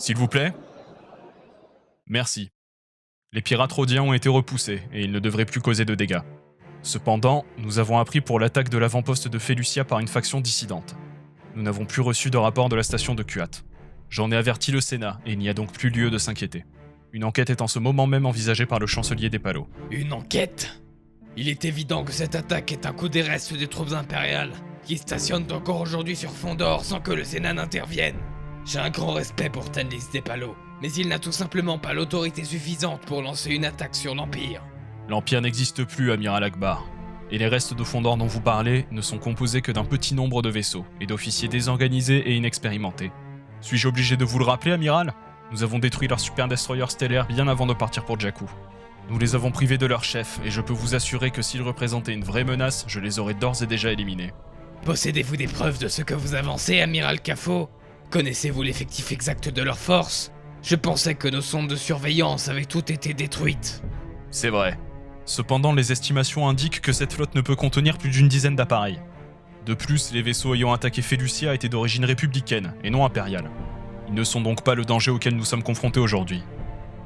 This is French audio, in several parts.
S'il vous plaît. Merci. Les pirates rhodiens ont été repoussés et ils ne devraient plus causer de dégâts. Cependant, nous avons appris pour l'attaque de l'avant-poste de Felucia par une faction dissidente. Nous n'avons plus reçu de rapport de la station de Kuat. J'en ai averti le Sénat et il n'y a donc plus lieu de s'inquiéter. Une enquête est en ce moment même envisagée par le chancelier des Palos. Une enquête? Il est évident que cette attaque est un coup des restes des troupes impériales qui stationnent encore aujourd'hui sur Fondor sans que le Sénat n'intervienne. J'ai un grand respect pour Tenlis des Palos, mais il n'a tout simplement pas l'autorité suffisante pour lancer une attaque sur l'Empire. L'Empire n'existe plus, Amiral Akbar. Et les restes de Fondor dont vous parlez ne sont composés que d'un petit nombre de vaisseaux et d'officiers désorganisés et inexpérimentés. Suis-je obligé de vous le rappeler, Amiral ? Nous avons détruit leur super destroyer stellaire bien avant de partir pour Jakku. Nous les avons privés de leur chef, et je peux vous assurer que s'ils représentaient une vraie menace, je les aurais d'ores et déjà éliminés. Possédez-vous des preuves de ce que vous avancez, Amiral Kafo? Connaissez-vous l'effectif exact de leurs forces? Je pensais que nos sondes de surveillance avaient toutes été détruites. C'est vrai. Cependant, les estimations indiquent que cette flotte ne peut contenir plus d'une dizaine d'appareils. De plus, les vaisseaux ayant attaqué Felucia étaient d'origine républicaine, et non impériale. Ils ne sont donc pas le danger auquel nous sommes confrontés aujourd'hui.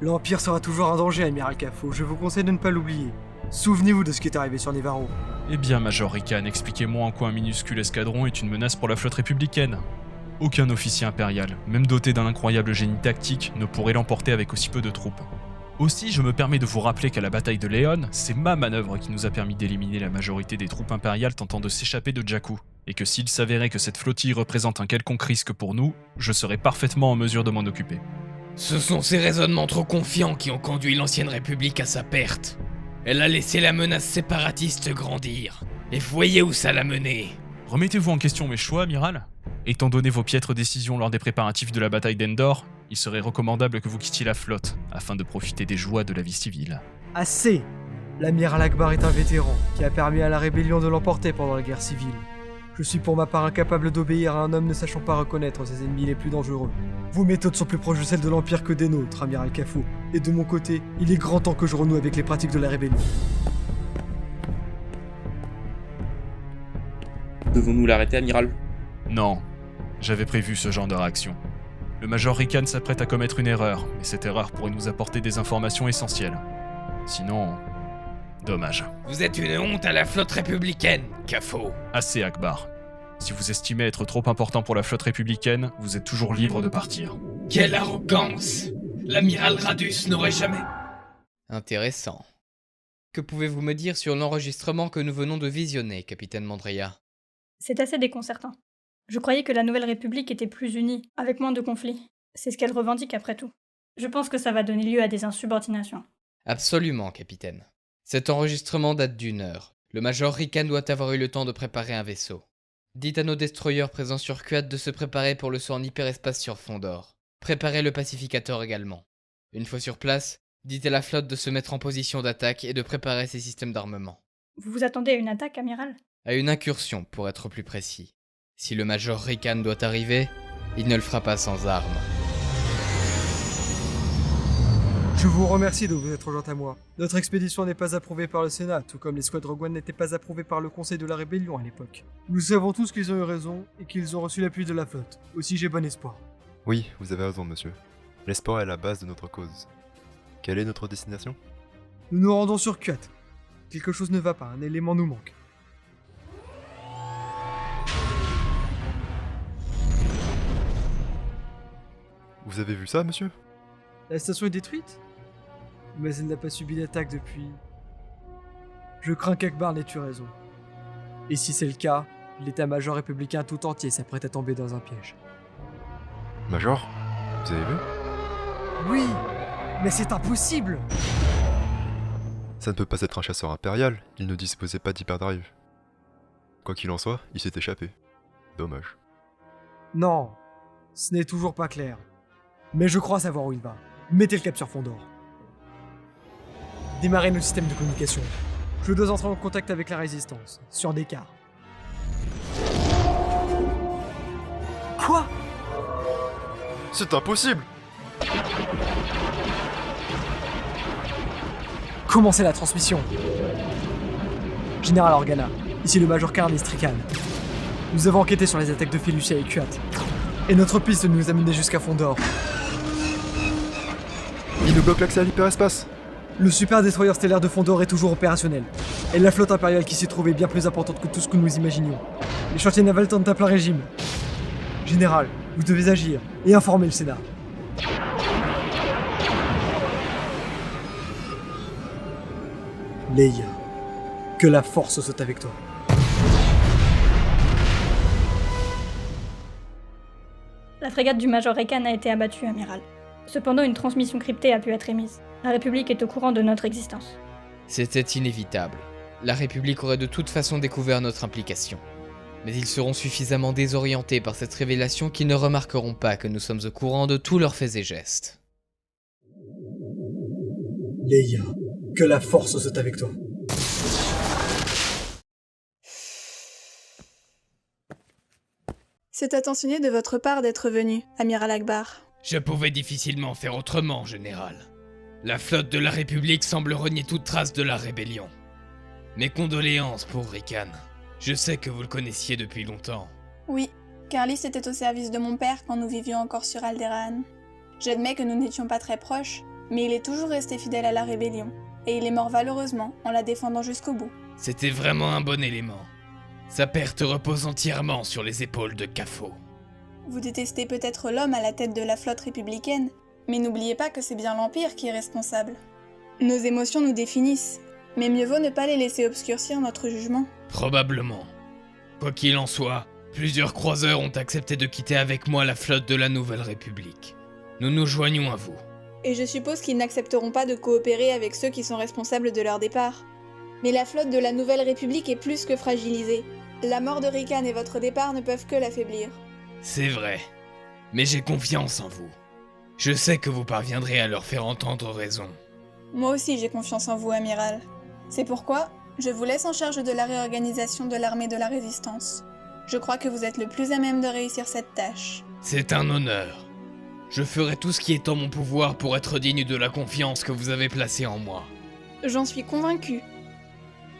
L'Empire sera toujours un danger, Amiral Kafo, je vous conseille de ne pas l'oublier. Souvenez-vous de ce qui est arrivé sur Nevarro. Eh bien, Major Rikan, expliquez-moi en quoi un minuscule escadron est une menace pour la flotte républicaine. Aucun officier impérial, même doté d'un incroyable génie tactique, ne pourrait l'emporter avec aussi peu de troupes. Aussi, je me permets de vous rappeler qu'à la bataille de Léon, c'est ma manœuvre qui nous a permis d'éliminer la majorité des troupes impériales tentant de s'échapper de Jakku, et que s'il s'avérait que cette flottille représente un quelconque risque pour nous, je serais parfaitement en mesure de m'en occuper. Ce sont ces raisonnements trop confiants qui ont conduit l'ancienne République à sa perte. Elle a laissé la menace séparatiste grandir. Et voyez où ça l'a menée. Remettez-vous en question mes choix, amiral. Étant donné vos piètres décisions lors des préparatifs de la bataille d'Endor, il serait recommandable que vous quittiez la flotte, afin de profiter des joies de la vie civile. Assez! L'Amiral Akbar est un vétéran qui a permis à la rébellion de l'emporter pendant la guerre civile. Je suis pour ma part incapable d'obéir à un homme ne sachant pas reconnaître ses ennemis les plus dangereux. Vos méthodes sont plus proches de celles de l'Empire que des nôtres, Amiral Kafo. Et de mon côté, il est grand temps que je renoue avec les pratiques de la rébellion. Devons-nous l'arrêter, amiral? Non, j'avais prévu ce genre de réaction. Le Major Rikan s'apprête à commettre une erreur, et cette erreur pourrait nous apporter des informations essentielles. Sinon, dommage. Vous êtes une honte à la flotte républicaine, Kafo. Assez, Akbar. Si vous estimez être trop important pour la flotte républicaine, vous êtes toujours libre de partir. Quelle arrogance! L'amiral Radus n'aurait jamais... Intéressant. Que pouvez-vous me dire sur l'enregistrement que nous venons de visionner, capitaine Mandrea? C'est assez déconcertant. Je croyais que la Nouvelle République était plus unie, avec moins de conflits. C'est ce qu'elle revendique après tout. Je pense que ça va donner lieu à des insubordinations. Absolument, capitaine. Cet enregistrement date d'1 heure. Le Major Rikan doit avoir eu le temps de préparer un vaisseau. Dites à nos destroyers présents sur Kuat de se préparer pour le saut en hyperespace sur Fondor. Préparez le pacificateur également. Une fois sur place, dites à la flotte de se mettre en position d'attaque et de préparer ses systèmes d'armement. Vous vous attendez à une attaque, amiral? À une incursion, pour être plus précis. Si le Major Rikan doit arriver, il ne le fera pas sans armes. Je vous remercie de vous être joint à moi. Notre expédition n'est pas approuvée par le Sénat, tout comme l'escouade Rogue One n'était pas approuvée par le Conseil de la Rébellion à l'époque. Nous savons tous qu'ils ont eu raison et qu'ils ont reçu l'appui de la flotte. Aussi j'ai bon espoir. Oui, vous avez raison, monsieur. L'espoir est la base de notre cause. Quelle est notre destination? Nous nous rendons sur Kuat. Quelque chose ne va pas, un élément nous manque. Vous avez vu ça, monsieur? La station est détruite? Mais elle n'a pas subi d'attaque depuis... Je crains qu'Akbar n'ait eu raison. Et si c'est le cas, l'état-major républicain tout entier s'apprête à tomber dans un piège. Major? Vous avez vu? Oui, mais c'est impossible! Ça ne peut pas être un chasseur impérial, il ne disposait pas d'hyperdrive. Quoi qu'il en soit, il s'est échappé. Dommage. Non, ce n'est toujours pas clair. Mais je crois savoir où il va. Mettez le cap sur Fondor. Démarrez nos systèmes de communication. Je dois entrer en contact avec la résistance, sur Dekar. Quoi? C'est impossible! Commencez la transmission. Général Organa, ici le Major Karnis Trikan. Nous avons enquêté sur les attaques de Felucia et Kuat. Et notre piste nous a menés jusqu'à Fondor. nous bloque l'accès à l'hyperespace. Le super destroyer stellaire de Fondor est toujours opérationnel. Et la flotte impériale qui s'y trouve est bien plus importante que tout ce que nous imaginions. Les chantiers navals tournent à plein régime. Général, vous devez agir et informer le Sénat. Leia, que la force soit avec toi. La frégate du Major Rekan a été abattue, amiral. Cependant, une transmission cryptée a pu être émise. La République est au courant de notre existence. C'était inévitable. La République aurait de toute façon découvert notre implication. Mais ils seront suffisamment désorientés par cette révélation qu'ils ne remarqueront pas que nous sommes au courant de tous leurs faits et gestes. Leia, que la force soit avec toi. C'est attentionné de votre part d'être venu, amiral Akbar. Je pouvais difficilement faire autrement, général. La flotte de la République semble renier toute trace de la rébellion. Mes condoléances pour Rikan. Je sais que vous le connaissiez depuis longtemps. Oui, Carlis était au service de mon père quand nous vivions encore sur Alderaan. J'admets que nous n'étions pas très proches, mais il est toujours resté fidèle à la rébellion. Et il est mort valeureusement en la défendant jusqu'au bout. C'était vraiment un bon élément. Sa perte repose entièrement sur les épaules de Kafo. Vous détestez peut-être l'homme à la tête de la flotte républicaine, mais n'oubliez pas que c'est bien l'Empire qui est responsable. Nos émotions nous définissent, mais mieux vaut ne pas les laisser obscurcir notre jugement. Probablement. Quoi qu'il en soit, plusieurs croiseurs ont accepté de quitter avec moi la flotte de la Nouvelle République. Nous nous joignons à vous. Et je suppose qu'ils n'accepteront pas de coopérer avec ceux qui sont responsables de leur départ. Mais la flotte de la Nouvelle République est plus que fragilisée. La mort de Rikan et votre départ ne peuvent que l'affaiblir. C'est vrai. Mais j'ai confiance en vous. Je sais que vous parviendrez à leur faire entendre raison. Moi aussi j'ai confiance en vous, amiral. C'est pourquoi je vous laisse en charge de la réorganisation de l'armée de la Résistance. Je crois que vous êtes le plus à même de réussir cette tâche. C'est un honneur. Je ferai tout ce qui est en mon pouvoir pour être digne de la confiance que vous avez placée en moi. J'en suis convaincu.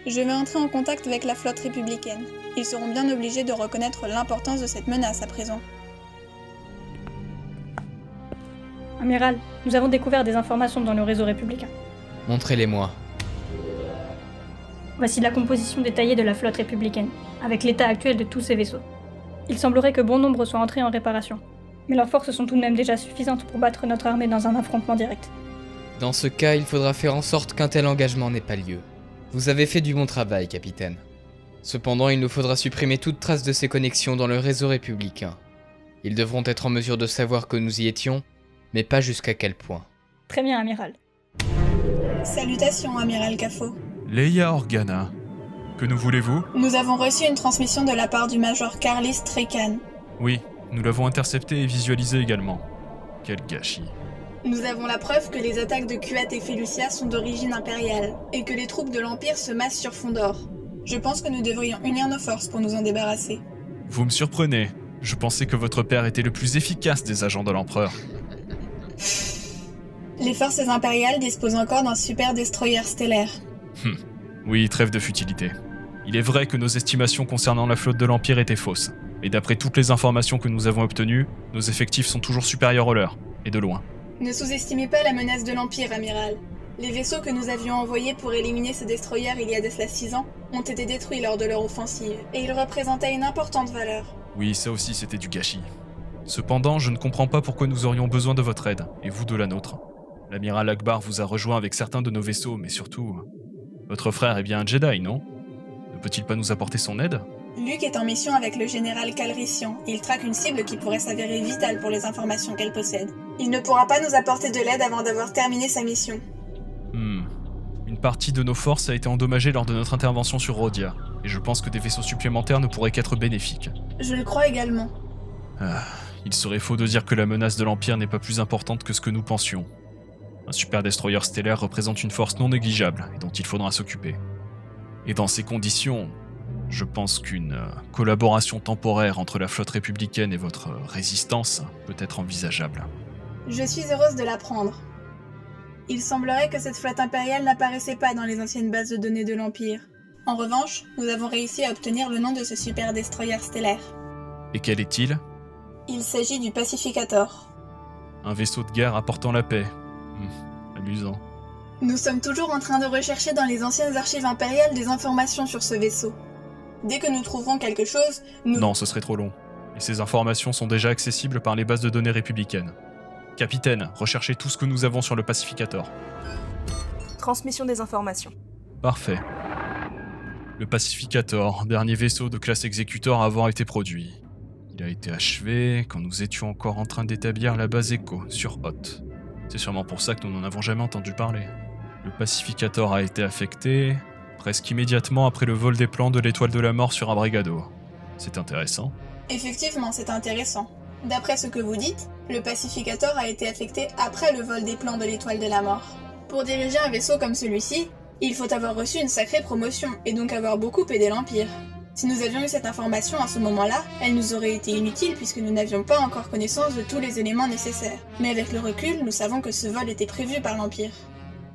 Je vais entrer en contact avec la flotte républicaine. Ils seront bien obligés de reconnaître l'importance de cette menace à présent. Amiral, nous avons découvert des informations dans le réseau républicain. Montrez-les-moi. Voici la composition détaillée de la flotte républicaine, avec l'état actuel de tous ces vaisseaux. Il semblerait que bon nombre soient entrés en réparation, mais leurs forces sont tout de même déjà suffisantes pour battre notre armée dans un affrontement direct. Dans ce cas, il faudra faire en sorte qu'un tel engagement n'ait pas lieu. Vous avez fait du bon travail, capitaine. Cependant, il nous faudra supprimer toute trace de ces connexions dans le réseau républicain. Ils devront être en mesure de savoir que nous y étions, mais pas jusqu'à quel point. Très bien, amiral. Salutations, amiral Kafo. Leia Organa, que nous voulez-vous? Nous avons reçu une transmission de la part du major Carlis Rekan. Oui, nous l'avons intercepté et visualisé également. Quel gâchis. Nous avons la preuve que les attaques de Kuat et Felucia sont d'origine impériale, et que les troupes de l'Empire se massent sur Fondor. Je pense que nous devrions unir nos forces pour nous en débarrasser. Vous me surprenez. Je pensais que votre père était le plus efficace des agents de l'Empereur. Les forces impériales disposent encore d'un super destroyer stellaire. Oui, trêve de futilité. Il est vrai que nos estimations concernant la flotte de l'Empire étaient fausses. Mais d'après toutes les informations que nous avons obtenues, nos effectifs sont toujours supérieurs aux leurs, et de loin. Ne sous-estimez pas la menace de l'Empire, amiral. Les vaisseaux que nous avions envoyés pour éliminer ce destroyer il y a de cela 6 ans ont été détruits lors de leur offensive, et ils représentaient une importante valeur. Oui, ça aussi c'était du gâchis. Cependant, je ne comprends pas pourquoi nous aurions besoin de votre aide, et vous de la nôtre. L'amiral Akbar vous a rejoint avec certains de nos vaisseaux, mais surtout... Votre frère est bien un Jedi, non? Ne peut-il pas nous apporter son aide? Luke est en mission avec le général Calrissian. Il traque une cible qui pourrait s'avérer vitale pour les informations qu'elle possède. Il ne pourra pas nous apporter de l'aide avant d'avoir terminé sa mission. Une partie de nos forces a été endommagée lors de notre intervention sur Rhodia, et je pense que des vaisseaux supplémentaires ne pourraient qu'être bénéfiques. Je le crois également. Il serait faux de dire que la menace de l'Empire n'est pas plus importante que ce que nous pensions. Un super destroyer stellaire représente une force non négligeable et dont il faudra s'occuper. Et dans ces conditions, je pense qu'une collaboration temporaire entre la flotte républicaine et votre résistance peut être envisageable. Je suis heureuse de l'apprendre. Il semblerait que cette flotte impériale n'apparaissait pas dans les anciennes bases de données de l'Empire. En revanche, nous avons réussi à obtenir le nom de ce super destroyer stellaire. Et quel est-il? Il s'agit du Pacificator. Un vaisseau de guerre apportant la paix. amusant. Nous sommes toujours en train de rechercher dans les anciennes archives impériales des informations sur ce vaisseau. Dès que nous trouverons quelque chose, nous... Non, ce serait trop long. Et ces informations sont déjà accessibles par les bases de données républicaines. Capitaine, recherchez tout ce que nous avons sur le Pacificator. Transmission des informations. Parfait. Le Pacificator, dernier vaisseau de classe Executor à avoir été produit. Il a été achevé quand nous étions encore en train d'établir la base Echo sur Hoth. C'est sûrement pour ça que nous n'en avons jamais entendu parler. Le Pacificator a été affecté presque immédiatement après le vol des plans de l'Étoile de la Mort sur Abrigado. C'est intéressant. Effectivement, c'est intéressant. D'après ce que vous dites, le Pacificator a été affecté après le vol des plans de l'Étoile de la Mort. Pour diriger un vaisseau comme celui-ci, il faut avoir reçu une sacrée promotion et donc avoir beaucoup aidé l'Empire. Si nous avions eu cette information à ce moment-là, elle nous aurait été inutile puisque nous n'avions pas encore connaissance de tous les éléments nécessaires. Mais avec le recul, nous savons que ce vol était prévu par l'Empire.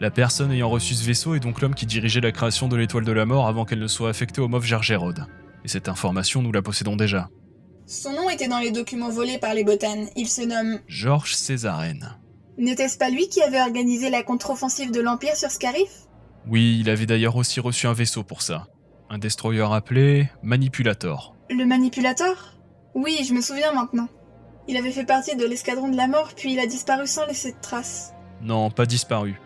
La personne ayant reçu ce vaisseau est donc l'homme qui dirigeait la création de l'Étoile de la Mort avant qu'elle ne soit affectée au Moff Jargerod. Et cette information, nous la possédons déjà. Son nom était dans les documents volés par les Botanes. Il se nomme... Georges Césarène. N'était-ce pas lui qui avait organisé la contre-offensive de l'Empire sur Scarif? Oui, il avait d'ailleurs aussi reçu un vaisseau pour ça. Un destroyer appelé Manipulator. Le Manipulator? Oui, je me souviens maintenant. Il avait fait partie de l'escadron de la mort, puis il a disparu sans laisser de traces. Non, pas disparu.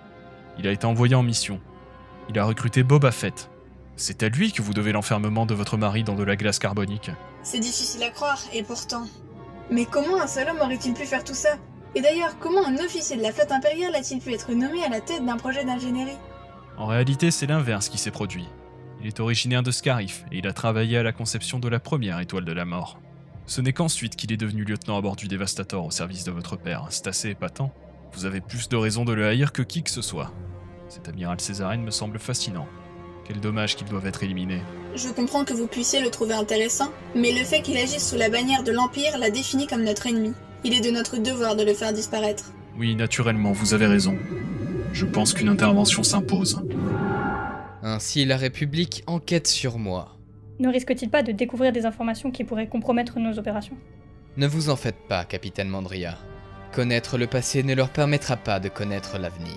Il a été envoyé en mission. Il a recruté Boba Fett. C'est à lui que vous devez l'enfermement de votre mari dans de la glace carbonique. C'est difficile à croire, et pourtant... Mais comment un seul homme aurait-il pu faire tout ça? Et d'ailleurs, comment un officier de la flotte impériale a-t-il pu être nommé à la tête d'un projet d'ingénierie? En réalité, c'est l'inverse qui s'est produit. Il est originaire de Scarif, et il a travaillé à la conception de la première Étoile de la Mort. Ce n'est qu'ensuite qu'il est devenu lieutenant à bord du Dévastator au service de votre père. C'est assez épatant. Vous avez plus de raisons de le haïr que qui que ce soit. Cet amiral Césarène me semble fascinant. Quel dommage qu'il doive être éliminé. Je comprends que vous puissiez le trouver intéressant, mais le fait qu'il agisse sous la bannière de l'Empire l'a défini comme notre ennemi. Il est de notre devoir de le faire disparaître. Oui, naturellement, vous avez raison. Je pense qu'une intervention s'impose. Ainsi, la République enquête sur moi. Ne risque-t-il pas de découvrir des informations qui pourraient compromettre nos opérations? Ne vous en faites pas, capitaine Mandria. Connaître le passé ne leur permettra pas de connaître l'avenir.